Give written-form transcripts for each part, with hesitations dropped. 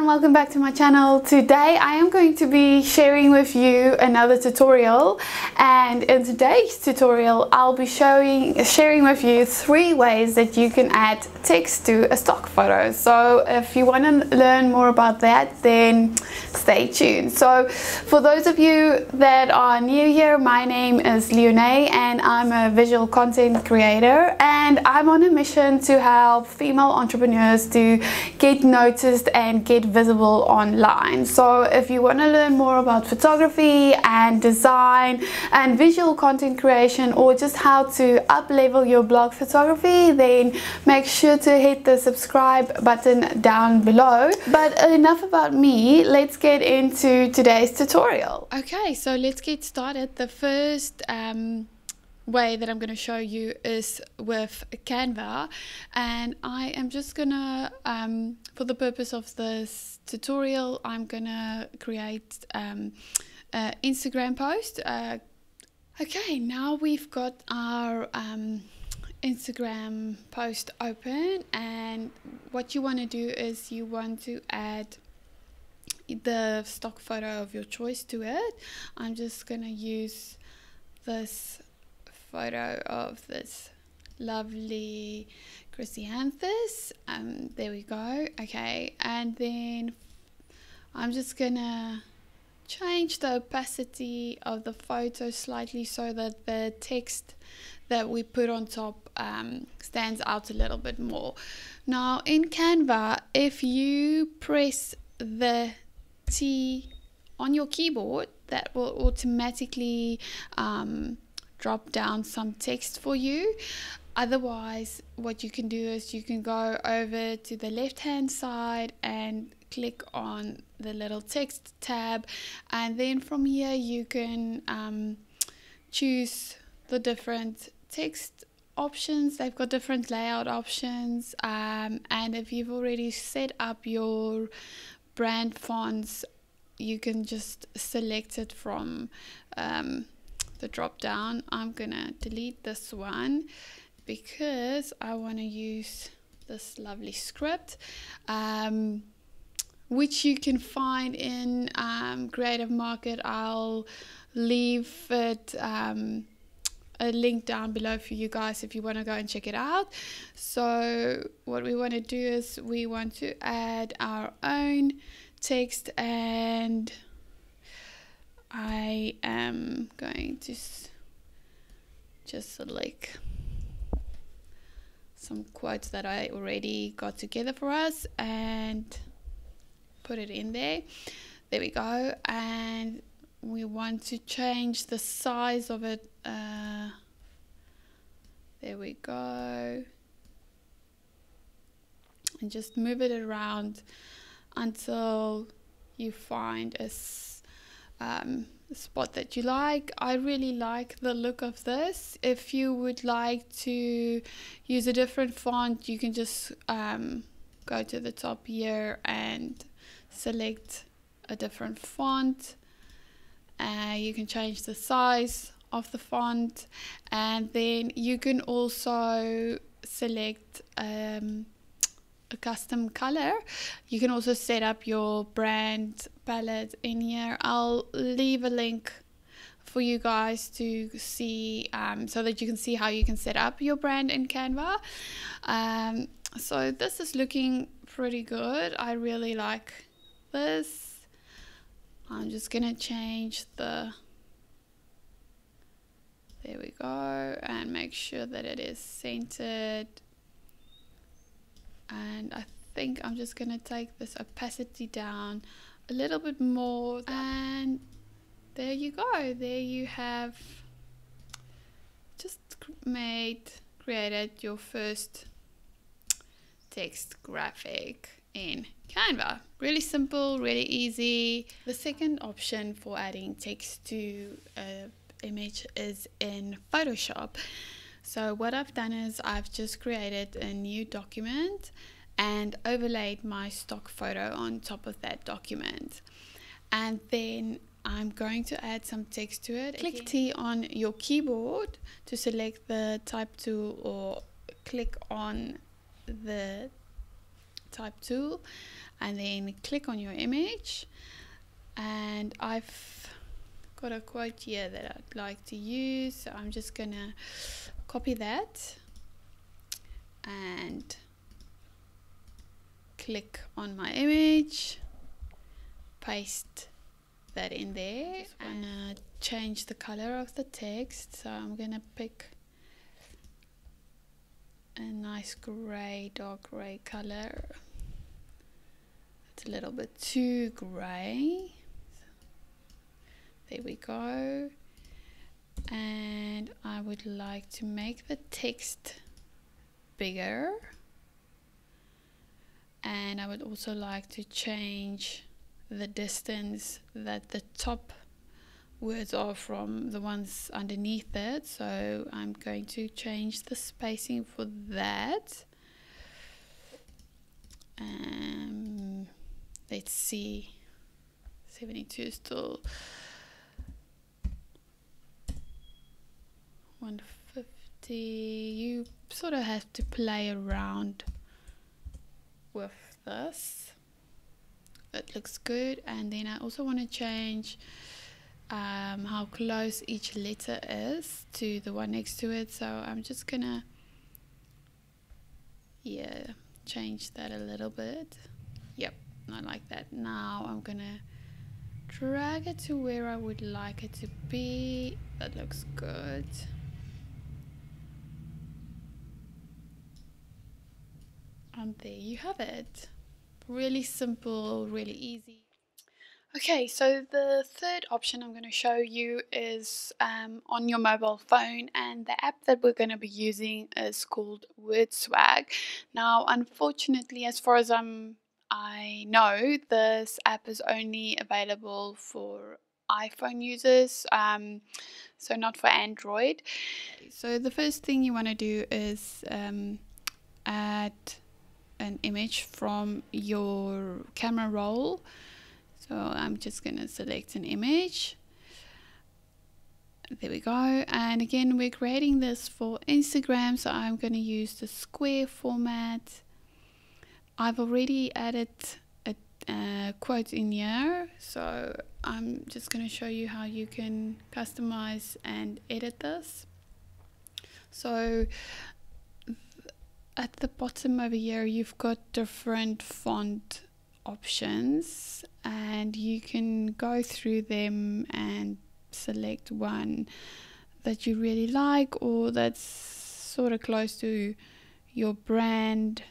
welcome back to my channel. Today I am going to be sharing with you another tutorial, and in today's tutorial I'll be sharing with you 3 ways that you can add text to a stock photo. So if you want to learn more about that, then stay tuned. So for those of you that are new here, my name is Leonie and I'm a visual content creator, and I'm on a mission to help female entrepreneurs to get noticed and get visible online. So if you want to learn more about photography and design and visual content creation, or just how to up level your blog photography, then make sure to hit the subscribe button down below. But enough about me, let's get into today's tutorial. Okay, so let's get started. The first way that I'm going to show you is with Canva, and I am just gonna for the purpose of this tutorial, I'm gonna create an Instagram post. Okay, now we've got our Instagram post open, and what you want to do is you want to add the stock photo of your choice to it. I'm just gonna use this photo of this lovely chrysanthus. There we go. Okay, and then I'm just gonna change the opacity of the photo slightly so that the text that we put on top stands out a little bit more. Now in Canva, if you press the T on your keyboard, that will automatically drop down some text for you. Otherwise, what you can do is you can go over to the left hand side and click on the little text tab, and then from here you can choose the different text options. They've got different layout options, and if you've already set up your brand fonts, you can just select it from the drop down. I'm gonna delete this one because I want to use this lovely script, which you can find in Creative Market. I'll leave it a link down below for you guys if you want to go and check it out. So what we want to do is we want to add our own text, and I am going to just select some quotes that I already got together for us and put it in there. There we go. And we want to change the size of it. There we go. And just move it around until you find a spot that you like. I really like the look of this. If you would like to use a different font, you can just go to the top here and select a different font. You can change the size of the font, and then you can also select a custom color. You can also set up your brand palette in here. I'll leave a link for you guys to see so that you can see how you can set up your brand in Canva. So this is looking pretty good. I really like this. I'm just gonna change the, there we go, and make sure that it is centered. And I think I'm just gonna take this opacity down a little bit more, and there you go. There you have just created your first text graphic in Canva. Really simple, really easy. The second option for adding text to an image is in Photoshop. So what I've done is I've just created a new document and overlaid my stock photo on top of that document, and then I'm going to add some text to it. Click T on your keyboard to select the type tool, or click on the type tool, and then click on your image. And I've got a quote here that I'd like to use, so I'm just gonna copy that and click on my image, paste that in there. I'm gonna change the color of the text, so I'm gonna pick a nice gray, dark gray color. It's a little bit too gray. There we go. And I would like to make the text bigger, and I would also like to change the distance that the top words are from the ones underneath it, so I'm going to change the spacing for that. Let's see, 72 is still 150. You sort of have to play around with this. It looks good. And then I also want to change how close each letter is to the one next to it, so I'm just gonna change that a little bit. Yep, I like that. Now I'm gonna drag it to where I would like it to be. That looks good. And there you have it. Really simple, really easy. Okay, so the third option I'm going to show you is on your mobile phone, and the app that we're going to be using is called Wordswag. Now, unfortunately, as far as I know, this app is only available for iPhone users, so not for Android. So the first thing you want to do is add an image from your camera roll. So I'm just going to select an image. There we go. And again, we're creating this for Instagram, so I'm going to use the square format. I've already added a quote in here, so I'm just going to show you how you can customize and edit this. So at the bottom over here, you've got different font options, and you can go through them and select one that you really like or that's sort of close to your brand.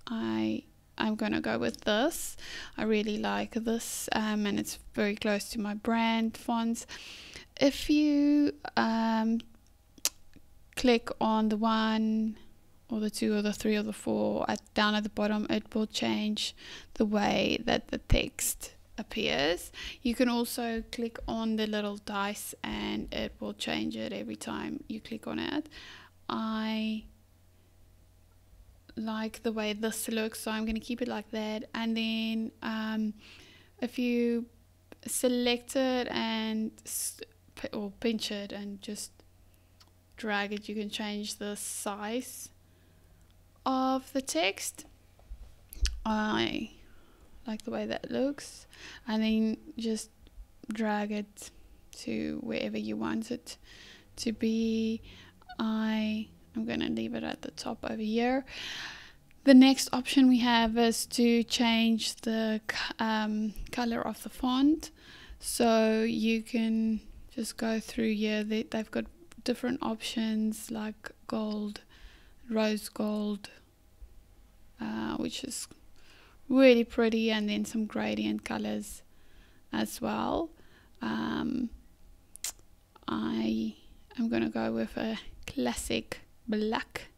I'm gonna go with this. I really like this, and it's very close to my brand fonts. If you click on the one or the two or the three or the four down at the bottom, it will change the way that the text appears. You can also click on the little dice and it will change it every time you click on it. I like the way this looks, so I'm going to keep it like that. And then if you select it and or pinch it and just drag it, you can change the size of the text. I like the way that looks, and then just drag it to wherever you want it to be. I'm going to leave it at the top over here. The next option we have is to change the color of the font, so you can just go through here. They've got different options like gold, rose gold, which is really pretty, and then some gradient colors as well. I am going to go with a classic black.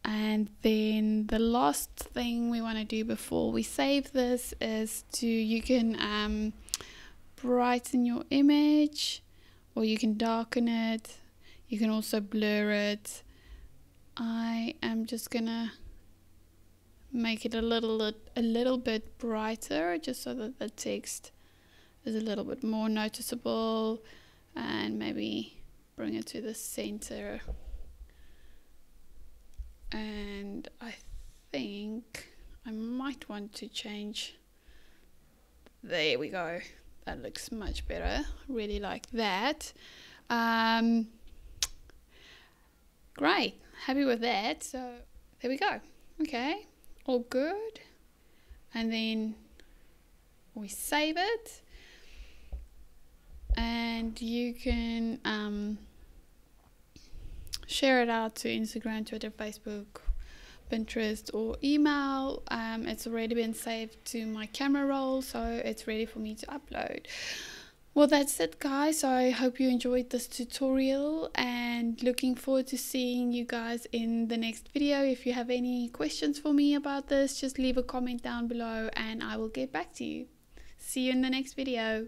And then the last thing we want to do before we save this is you can brighten your image, or you can darken it. You can also blur it. I am just gonna make it a little bit brighter, just so that the text is a little bit more noticeable, and maybe bring it to the center. And I think I might want to change. There we go. That looks much better. Really like that. Great. Happy with that. So there we go. Okay. All good. And then we save it. And you can share it out to Instagram, Twitter, Facebook, Pinterest, or email. It's already been saved to my camera roll, so it's ready for me to upload. Well, that's it, guys. I hope you enjoyed this tutorial, and looking forward to seeing you guys in the next video. If you have any questions for me about this, just leave a comment down below and I will get back to you. See you in the next video.